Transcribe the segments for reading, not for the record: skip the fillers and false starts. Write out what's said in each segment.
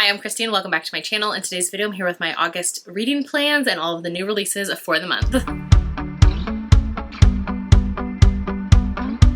Hi, I'm Christine. Welcome back to my channel. In today's video, I'm here with my August reading plans and all of the new releases for the month.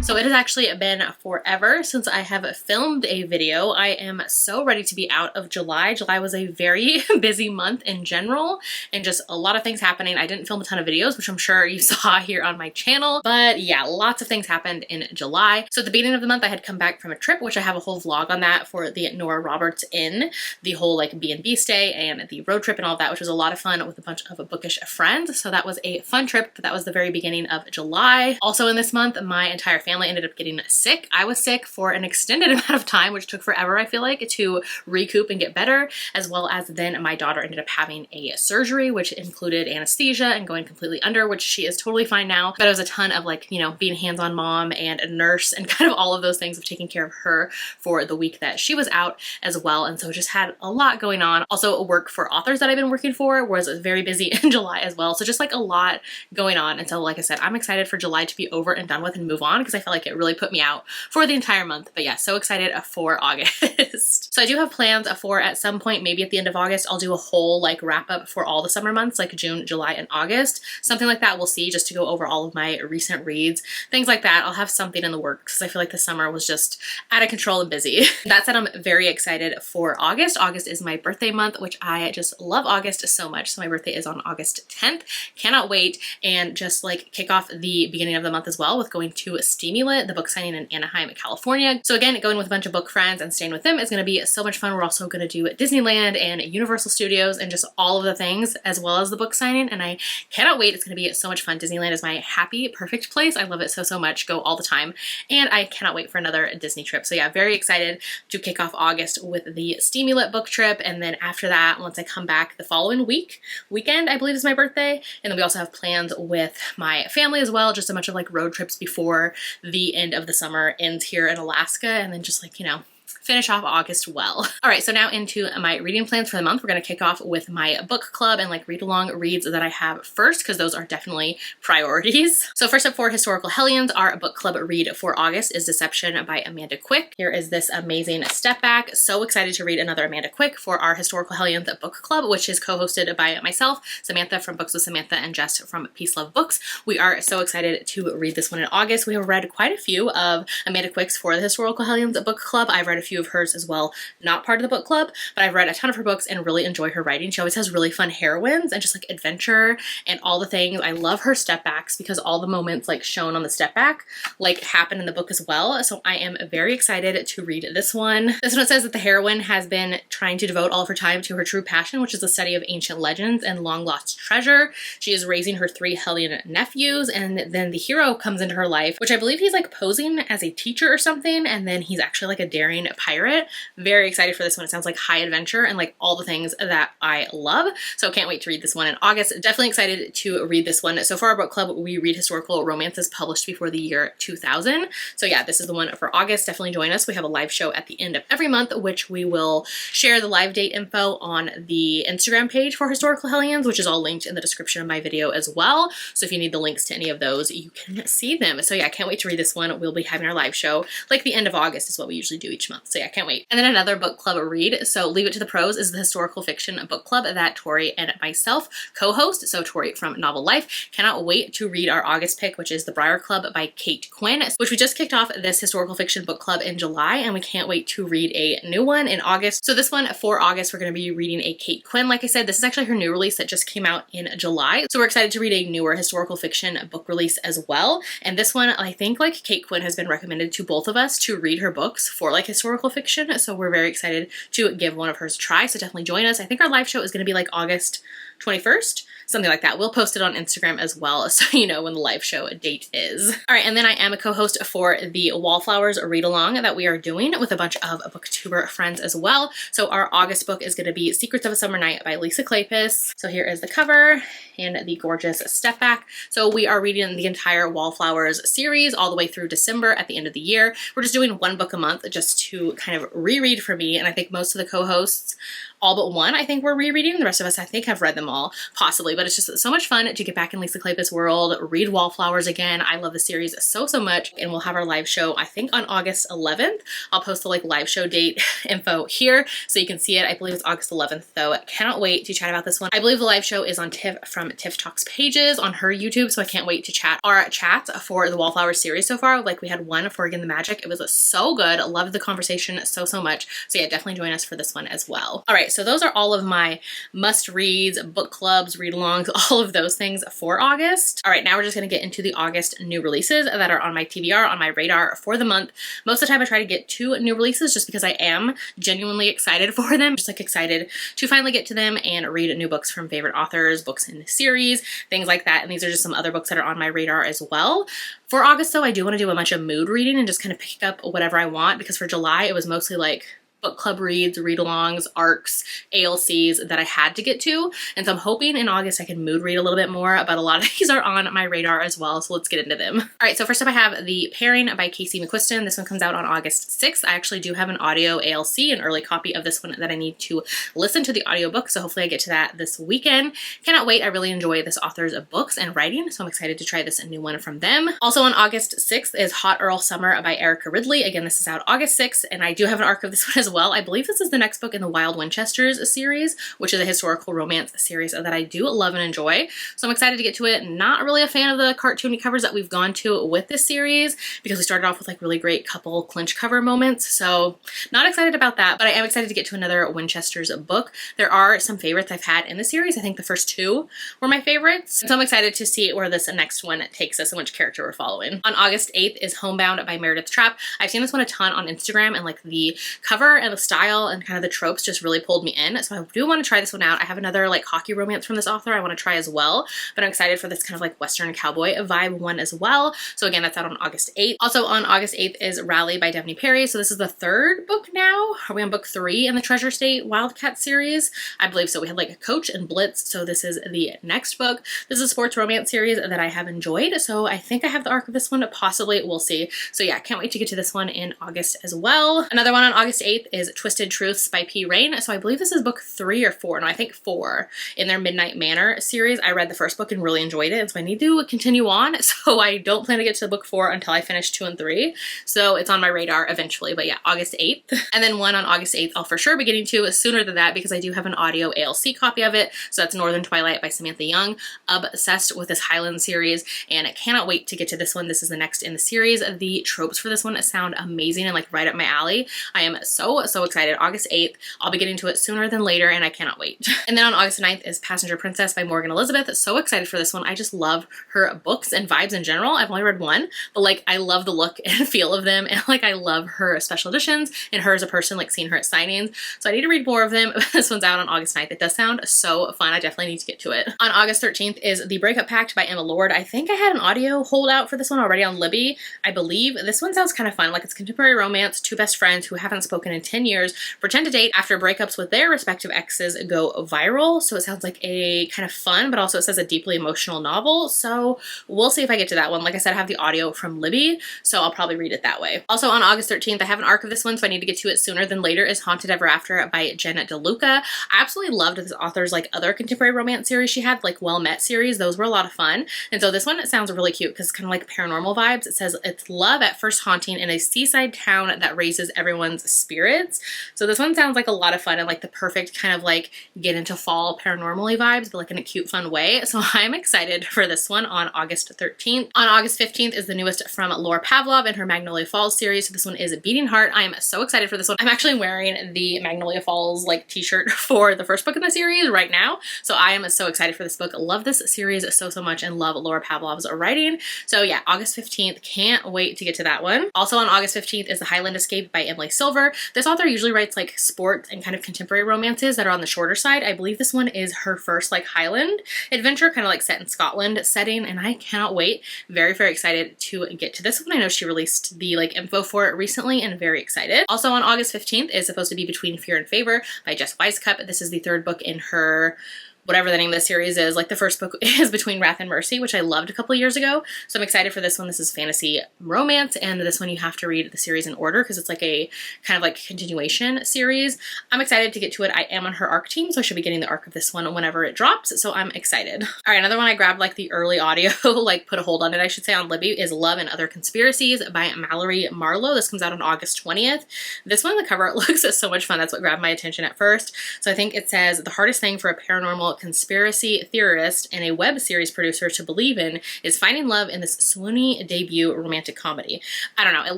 So it has actually been forever since I have filmed a video. I am so ready to be out of July. July was a very busy month in general and just a lot of things happening. I didn't film a ton of videos, which I'm sure you saw here on my channel, but yeah, lots of things happened in July. So at the beginning of the month, I had come back from a trip, which I have a whole vlog on that for the Nora Roberts Inn, the whole like B&B stay and the road trip and all of that, which was a lot of fun with a bunch of bookish friends. So that was a fun trip, but that was the very beginning of July. Also in this month, my entire family ended up getting sick. I was sick for an extended amount of time, which took forever, I feel like, to recoup and get better, as well as then my daughter ended up having a surgery, which included anesthesia and going completely under, which she is totally fine now. But it was a ton of like, you know, being hands-on mom and a nurse and kind of all of those things of taking care of her for the week that she was out as well. And so just had a lot going on. Also work for authors that I've been working for was very busy in July as well. So just like a lot going on. And so like I said, I'm excited for July to be over and done with and move on because I felt like it really put me out for the entire month. But yeah, so excited for August. So I do have plans for at some point, maybe at the end of August, I'll do a whole like wrap up for all the summer months, like June, July, and August. Something like that, we'll see, just to go over all of my recent reads, things like that. I'll have something in the works because I feel like the summer was just out of control and busy. That said, I'm very excited for August. August is my birthday month, which I just love August so much. So my birthday is on August 10th. Cannot wait, and just like kick off the beginning of the month as well with going to Steamulate, the book signing in Anaheim, California. So again, going with a bunch of book friends and staying with them is going to be so much fun. We're also going to do Disneyland and Universal Studios and just all of the things as well as the book signing, and I cannot wait. It's going to be so much fun. Disneyland is my happy, perfect place. I love it so much. Go all the time, and I cannot wait for another Disney trip. So yeah, very excited to kick off August with the Steamulate book trip, and then after that, once I come back the following weekend, I believe is my birthday, and then we also have plans with my family as well, just a bunch of like road trips before the end of the summer ends here in Alaska, and then just like, you know, finish off August well. All right, so now into my reading plans for the month. We're going to kick off with my book club and like read along reads that I have first, because those are definitely priorities. So first up for Historical Hellions, our book club read for August is Deception by Amanda Quick. Here is this amazing step back. So excited to read another Amanda Quick for our Historical Hellions book club, which is co-hosted by myself, Samantha from Books with Samantha, and Jess from Peace Love Books. We are so excited to read this one in August. We have read quite a few of Amanda Quick's for the Historical Hellions book club. I've read a few of hers as well, not part of the book club, but I've read a ton of her books and really enjoy her writing. She always has really fun heroines and just like adventure and all the things. I love her step backs because all the moments like shown on the step back like happen in the book as well. So I am very excited to read this one. This one says that the heroine has been trying to devote all of her time to her true passion, which is the study of ancient legends and long lost treasure. She is raising her 3 Hellion nephews, and then the hero comes into her life, which I believe he's like posing as a teacher or something, and then he's actually like a daring pirate. Very excited for this one. It sounds like high adventure and like all the things that I love. So can't wait to read this one in August. Definitely excited to read this one. So for our book club, we read historical romances published before the year 2000. So yeah, this is the one for August. Definitely join us. We have a live show at the end of every month, which we will share the live date info on the Instagram page for Historical Hellions, which is all linked in the description of my video as well. So if you need the links to any of those, you can see them. So yeah, can't wait to read this one. We'll be having our live show like the end of August is what we usually do each month. So yeah, can't wait. And then another book club read, so Leave It to the Pros, is the historical fiction book club that Tori and myself co-host. So Tori from Novel Life. Cannot wait to read our August pick, which is The Briar Club by Kate Quinn, which we just kicked off this historical fiction book club in July, and we can't wait to read a new one in August. So this one for August, we're going to be reading a Kate Quinn. Like I said, this is actually her new release that just came out in July. So we're excited to read a newer historical fiction book release as well. And this one, I think like Kate Quinn has been recommended to both of us to read her books for like historical fiction. So we're very excited to give one of hers a try. So definitely join us. I think our live show is going to be like August 21st, something like that. We'll post it on Instagram as well, so you know when the live show date is. All right, and then I am a co-host for the Wallflowers read along that we are doing with a bunch of booktuber friends as well. So our August book is going to be Secrets of a Summer Night by Lisa Kleypas. So here is the cover and the gorgeous step back. So we are reading the entire Wallflowers series all the way through December at the end of the year. We're just doing one book a month just to kind of reread for me, and I think most of the co-hosts all but one I think we're rereading. The rest of us I think have read them all, possibly, but it's just so much fun to get back in Lisa Kleypas' world, read Wallflowers again. I love the series so much, and we'll have our live show I think on August 11th. I'll post the like live show date info here so you can see it. I believe it's August 11th though. Cannot wait to chat about this one. I believe the live show is on Tiff from Tiff Talks Pages on her YouTube, so I can't wait to chat our chats for the Wallflowers series so far. Like we had one for Again the Magic. It was so good. Loved the conversation so much. So yeah, definitely join us for this one as well. All right, so those are all of my must reads, book clubs, read alongs, all of those things for August. All right, now we're just gonna get into the August new releases that are on my TBR, on my radar for the month. Most of the time I try to get 2 new releases just because I am genuinely excited for them. Just like excited to finally get to them and read new books from favorite authors, books in the series, things like that. And these are just some other books that are on my radar as well. For August though, I do want to do a bunch of mood reading and just kind of pick up whatever I want, because for July it was mostly like book club reads, read-alongs, ARCs, ALCs that I had to get to. And so I'm hoping in August I can mood read a little bit more, but a lot of these are on my radar as well, so let's get into them. All right, so first up I have The Pairing by Casey McQuiston. This one comes out on August 6th. I actually do have an audio ALC, an early copy of this one that I need to listen to the audiobook, so hopefully I get to that this weekend. Cannot wait. I really enjoy this author's books and writing, so I'm excited to try this new one from them. Also on August 6th is Hot Earl Summer by Erica Ridley. Again, this is out August 6th, and I do have an ARC of this one as well. I believe this is the next book in the Wild Winchesters series, which is a historical romance series that I do love and enjoy. So I'm excited to get to it. Not really a fan of the cartoony covers that we've gone to with this series, because we started off with like really great couple clinch cover moments. So not excited about that, but I am excited to get to another Winchesters book. There are some favorites I've had in the series. I think the first 2 were my favorites. So I'm excited to see where this next one takes us and which character we're following. On August 8th is Homebound by Meredith Trapp. I've seen this one a ton on Instagram, and like the cover and the style and kind of the tropes just really pulled me in. So I do want to try this one out. I have another like hockey romance from this author I want to try as well, but I'm excited for this kind of like Western cowboy vibe one as well. So again, that's out on August 8th. Also on August 8th is Rally by Devney Perry. So this is the 3rd book now. Are we on book 3 in the Treasure State Wildcat series? I believe so. We had like a Coach and Blitz. So this is the next book. This is a sports romance series that I have enjoyed. So I think I have the arc of this one, possibly. We'll see. So yeah, can't wait to get to this one in August as well. Another one on August 8th is Twisted Truths by P. Rain. So I believe this is book 3 or 4. No, I think 4 in their Midnight Manor series. I read the first book and really enjoyed it, and so I need to continue on. So I don't plan to get to book 4 until I finish 2 and 3. So it's on my radar eventually, but yeah, August 8th. And then one on August 8th I'll for sure be getting to sooner than that, because I do have an audio ALC copy of it. So that's Northern Twilight by Samantha Young. Obsessed with this Highland series, and I cannot wait to get to this one. This is the next in the series. The tropes for this one sound amazing and like right up my alley. I am so excited. August 8th. I'll be getting to it sooner than later, and I cannot wait. And then on August 9th is Passenger Princess by Morgan Elizabeth. So excited for this one. I just love her books and vibes in general. I've only read one, but like I love the look and feel of them, and like I love her special editions and her as a person, like seeing her at signings. So I need to read more of them. This one's out on August 9th. It does sound so fun. I definitely need to get to it. On August 13th is The Breakup Pact by Emma Lord. I think I had an audio holdout for this one already on Libby. I believe this one sounds kind of fun. Like it's contemporary romance. 2 best friends who haven't spoken in 10 years pretend to date after breakups with their respective exes go viral. So it sounds like a kind of fun, but also it says a deeply emotional novel. So we'll see if I get to that one. Like I said, I have the audio from Libby, so I'll probably read it that way. Also on August 13th, I have an arc of this one, so I need to get to it sooner than later, is Haunted Ever After by Jenna DeLuca. I absolutely loved this author's like other contemporary romance series she had, like Well Met series. Those were a lot of fun. And so this one, it sounds really cute because it's kind of like paranormal vibes. It says it's love at first haunting in a seaside town that raises everyone's spirits. So this one sounds like a lot of fun and like the perfect kind of like get into fall paranormally vibes, but like in a cute, fun way. So I'm excited for this one on August 13th. On August 15th is the newest from Laura Pavlov in her Magnolia Falls series. So this one is Beating Heart. I am so excited for this one. I'm actually wearing the Magnolia Falls like t-shirt for the first book in the series right now. So I am so excited for this book. Love this series so much and love Laura Pavlov's writing. So yeah, August 15th. Can't wait to get to that one. Also on August 15th is The Highland Escape by Emily Silver. This author usually writes like sport and kind of contemporary romances that are on the shorter side. I believe this one is her first like Highland adventure, kind of like set in Scotland setting, and I cannot wait. Very excited to get to this one. I know she released the like info for it recently and very excited. Also on August 15th is supposed to be Between Fear and Favor by Jess Weisskopf. This is the 3rd book in her whatever the name of the series is. Like the first book is Between Wrath and Mercy, which I loved a couple years ago. So I'm excited for this one. This is fantasy romance, and this one you have to read the series in order because it's like a kind of like continuation series. I'm excited to get to it. I am on her ARC team, so I should be getting the ARC of this one whenever it drops. So I'm excited. All right, another one I grabbed like the early audio, like put a hold on it, I should say, on Libby is Love and Other Conspiracies by Mallory Marlowe. This comes out on August 20th. This one, the cover, it looks so much fun. That's what grabbed my attention at first. So I think it says, the hardest thing for a paranormal conspiracy theorist and a web series producer to believe in is finding love in this swoony debut romantic comedy. I don't know, it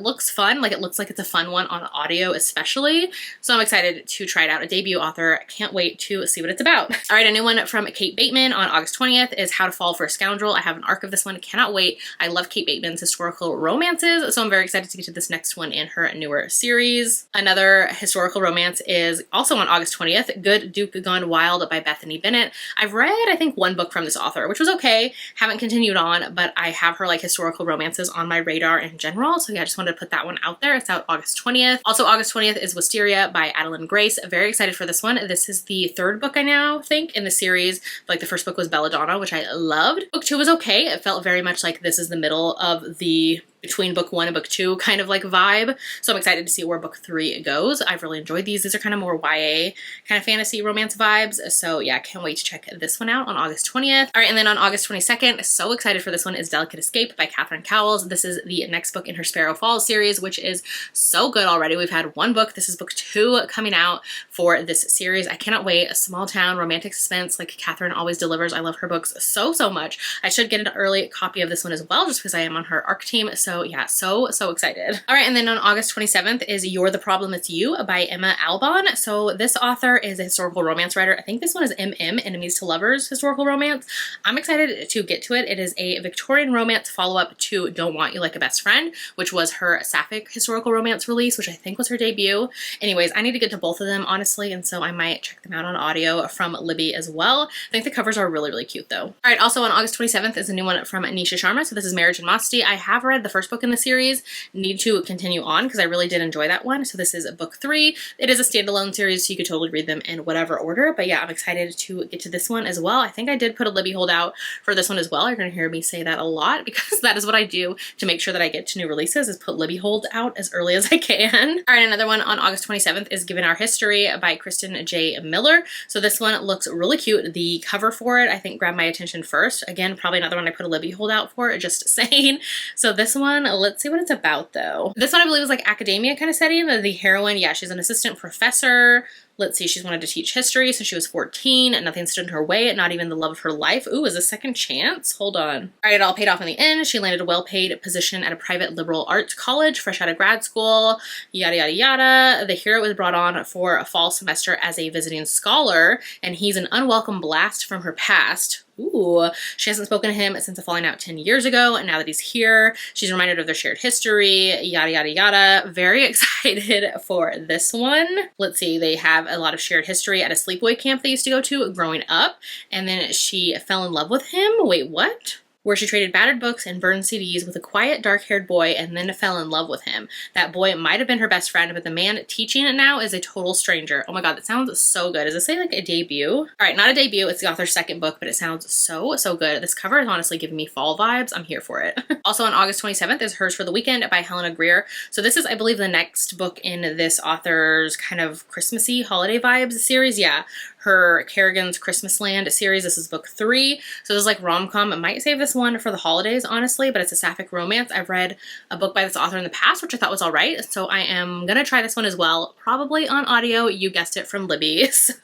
looks fun. Like it looks like it's a fun one on audio especially. So I'm excited to try it out. A debut author. Can't wait to see what it's about. All right, a new one from Kate Bateman on August 20th is How to Fall for a Scoundrel. I have an ARC of this one. Cannot wait. I love Kate Bateman's historical romances, so I'm very excited to get to this next one in her newer series. Another historical romance is also on August 20th, Good Duke Gone Wild by Bethany Bennett. I've read, I think, one book from this author, which was okay. Haven't continued on, but I have her like historical romances on my radar in general. So yeah, I just wanted to put that one out there. It's out August 20th. Also August 20th is Wisteria by Adeline Grace. Very excited for this one. This is the third book I now think in the series. Like the first book was Belladonna, which I loved. Book 2 was okay. It felt very much like this is the middle of the between book 1 and book 2 kind of like vibe. So I'm excited to see where book 3 goes. I've really enjoyed these. These are kind of more YA kind of fantasy romance vibes. So yeah, can't wait to check this one out on August 20th. All right, and then on August 22nd, so excited for this one, is Delicate Escape by Catherine Cowles. This is the next book in her Sparrow Falls series, which is so good already. We've had one book. This is book 2 coming out for this series. I cannot wait. A small town romantic suspense like Catherine always delivers. I love her books so much. I should get an early copy of this one as well, just because I am on her ARC team. So yeah, so excited. All right, and then on August 27th is You're the Problem, It's You by Emma Albon. So this author is a historical romance writer. I think this one is MM, Enemies to Lovers historical romance. I'm excited to get to it. It is a Victorian romance follow-up to Don't Want You Like a Best Friend, which was her sapphic historical romance release, which I think was her debut. Anyways, I need to get to both of them, honestly, and so I might check them out on audio from Libby as well. I think the covers are really cute, though. All right, also on August 27th is a new one from Nisha Sharma. So this is Marriage and Modesty. I have read the first book in the series, need to continue on because I really did enjoy that one. So this is book 3. It is a standalone series, so you could totally read them in whatever order. But yeah, I'm excited to get to this one as well. I think I did put a Libby holdout for this one as well. You're going to hear me say that a lot because that is what I do to make sure that I get to new releases, is put Libby hold out as early as I can. All right, another one on August 27th is Given Our History by Kristen J. Miller. So this one looks really cute. The cover for it, I think, grabbed my attention first. Again, probably another one I put a Libby holdout for, just saying. So this one, let's see what it's about though. This one I believe is like academia kind of setting. The heroine, yeah, she's an assistant professor. Let's see, she's wanted to teach history since she was 14 and nothing stood in her way, not even the love of her life. Ooh, is a second chance? Hold on. All right, it all paid off in the end. She landed a well-paid position at a private liberal arts college, fresh out of grad school, yada, yada, yada. The hero was brought on for a fall semester as a visiting scholar, and he's an unwelcome blast from her past. Ooh, she hasn't spoken to him since a falling out 10 years ago, and now that he's here, she's reminded of their shared history, yada, yada, yada. Very excited for this one. Let's see, they have a lot of shared history at a sleepaway camp they used to go to growing up, and then she fell in love with him. Wait, what? Where she traded battered books and burned CDs with a quiet, dark-haired boy and then fell in love with him. That boy might have been her best friend, but the man teaching it now is a total stranger. Oh my god, that sounds so good. Does this say like a debut? All right, not a debut. It's the author's second book, but it sounds so good. This cover is honestly giving me fall vibes. I'm here for it. Also on August 27th is Hers for the Weekend by Helena Greer. So this is, I believe, the next book in this author's kind of Christmassy holiday vibes series. Yeah. Her Kerrigan's Christmas Land series. This is book 3. So this is like rom-com. I might save this one for the holidays, honestly, but it's a sapphic romance. I've read a book by this author in the past, which I thought was all right. So I am going to try this one as well, probably on audio. You guessed it, from Libby. So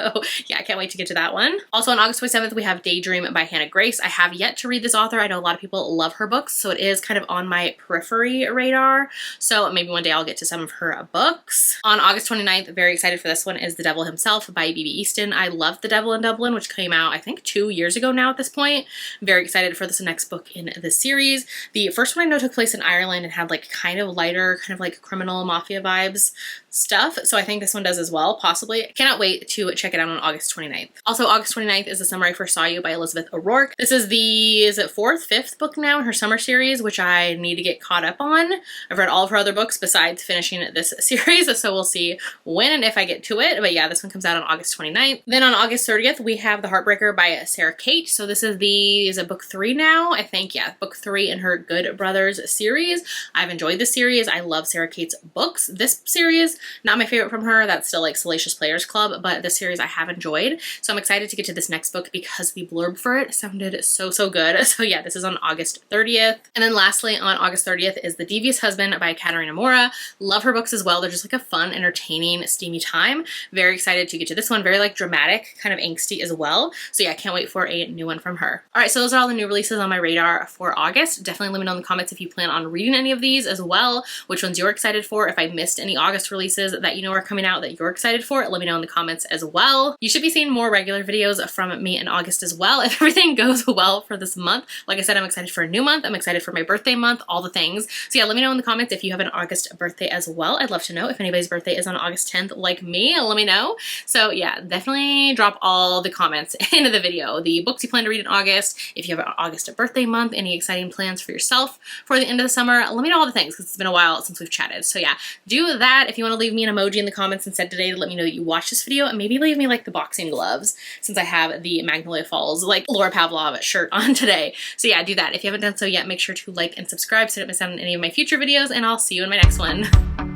yeah, I can't wait to get to that one. Also on August 27th, we have Daydream by Hannah Grace. I have yet to read this author. I know a lot of people love her books, so it is kind of on my periphery radar. So maybe one day I'll get to some of her books. On August 29th, very excited for this one, is The Devil Himself by B.B. Easton. I love The Devil in Dublin, which came out, I think, 2 years ago now at this point. Very excited for this next book in the series. The first one I know took place in Ireland and had like kind of lighter, kind of like criminal mafia vibes stuff. So I think this one does as well, possibly. Cannot wait to check it out on August 29th. Also, August 29th is The Summer I First Saw You by Elizabeth O'Rourke. This is the, is it 4th, 5th book now in her summer series, which I need to get caught up on. I've read all of her other books besides finishing this series, so we'll see when and if I get to it. But yeah, this one comes out on August 29th. Then then on August 30th, we have The Heartbreaker by Sarah Kate. So this is is it book 3 now? I think, yeah, book 3 in her Good Brothers series. I've enjoyed this series. I love Sarah Kate's books. This series, not my favorite from her. That's still like Salacious Players Club, but this series I have enjoyed. So I'm excited to get to this next book because the blurb for it sounded so good. So yeah, this is on August 30th. And then lastly, on August 30th is The Devious Husband by Catharina Maura. Love her books as well. They're just like a fun, entertaining, steamy time. Very excited to get to this one. Very like dramatic, kind of angsty as well. So yeah, I can't wait for a new one from her. All right, so those are all the new releases on my radar for August. Definitely let me know in the comments if you plan on reading any of these as well, which ones you're excited for. If I missed any August releases that you know are coming out that you're excited for, let me know in the comments as well. You should be seeing more regular videos from me in August as well if everything goes well for this month. Like I said, I'm excited for a new month. I'm excited for my birthday month, all the things. So yeah, let me know in the comments if you have an August birthday as well. I'd love to know if anybody's birthday is on August 10th like me. Let me know. So yeah, definitely drop all the comments into the video. The books you plan to read in August, if you have an August birthday month, any exciting plans for yourself for the end of the summer, let me know all the things because it's been a while since we've chatted. So yeah, do that. If you want to leave me an emoji in the comments instead today to let me know that you watched this video, and maybe leave me like the boxing gloves since I have the Magnolia Falls like Laura Pavlov shirt on today. So yeah, do that. If you haven't done so yet, make sure to like and subscribe so you don't miss out on any of my future videos, and I'll see you in my next one.